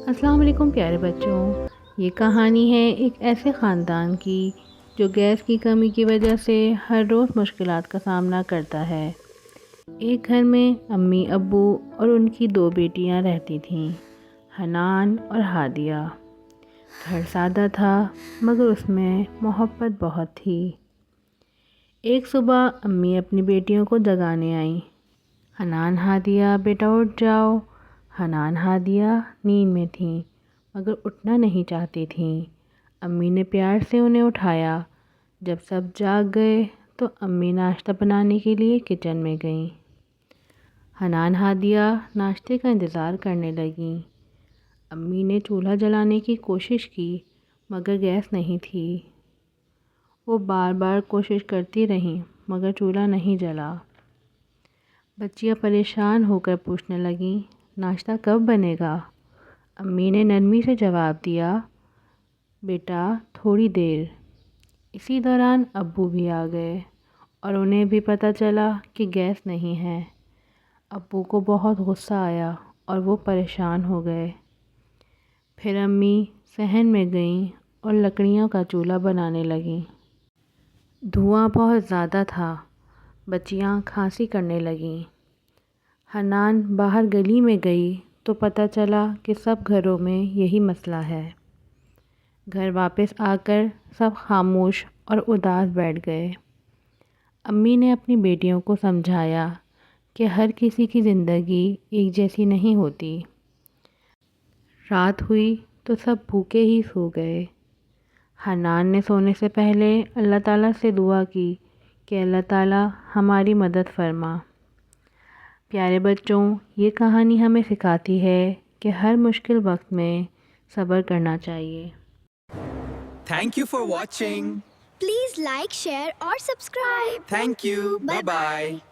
السلام علیکم پیارے بچوں، یہ کہانی ہے ایک ایسے خاندان کی جو گیس کی کمی کی وجہ سے ہر روز مشکلات کا سامنا کرتا ہے۔ ایک گھر میں امی، ابو اور ان کی دو بیٹیاں رہتی تھیں، حنان اور ہادیہ۔ گھر سادہ تھا مگر اس میں محبت بہت تھی۔ ایک صبح امی اپنی بیٹیوں کو جگانے آئیں۔ حنان، ہادیہ بیٹا اٹھ جاؤ۔ حنان، ہادیہ نیند میں تھیں مگر اٹھنا نہیں چاہتی تھیں۔ امی نے پیار سے انہیں اٹھایا۔ جب سب جاگ گئے تو امی ناشتہ بنانے کے لیے کچن میں گئیں۔ حنان، ہادیہ ناشتے کا انتظار کرنے لگیں۔ امی نے چولہا جلانے کی کوشش کی مگر گیس نہیں تھی۔ وہ بار بار کوشش کرتی رہیں مگر چولہا نہیں جلا۔ بچیاں پریشان ہو کر پوچھنے لگیں، ناشتہ کب بنے گا؟ امی نے نرمی سے جواب دیا، بیٹا تھوڑی دیر۔ اسی دوران ابو بھی آ گئے اور انہیں بھی پتہ چلا کہ گیس نہیں ہے۔ ابو کو بہت غصہ آیا اور وہ پریشان ہو گئے۔ پھر امی صحن میں گئیں اور لکڑیوں کا چولہا بنانے لگیں۔ دھواں بہت زیادہ تھا، بچیاں کھانسی کرنے لگیں۔ حنان باہر گلی میں گئی تو پتہ چلا کہ سب گھروں میں یہی مسئلہ ہے۔ گھر واپس آ کر سب خاموش اور اداس بیٹھ گئے۔ امی نے اپنی بیٹیوں کو سمجھایا کہ ہر کسی کی زندگی ایک جیسی نہیں ہوتی۔ رات ہوئی تو سب بھوکے ہی سو گئے۔ حنان نے سونے سے پہلے اللہ تعالیٰ سے دعا کی کہ اللہ تعالیٰ ہماری مدد فرما۔ پیارے بچوں، یہ کہانی ہمیں سکھاتی ہے کہ ہر مشکل وقت میں صبر کرنا چاہیے۔ Thank you for watching. Please like, share or subscribe. Thank you. Bye bye.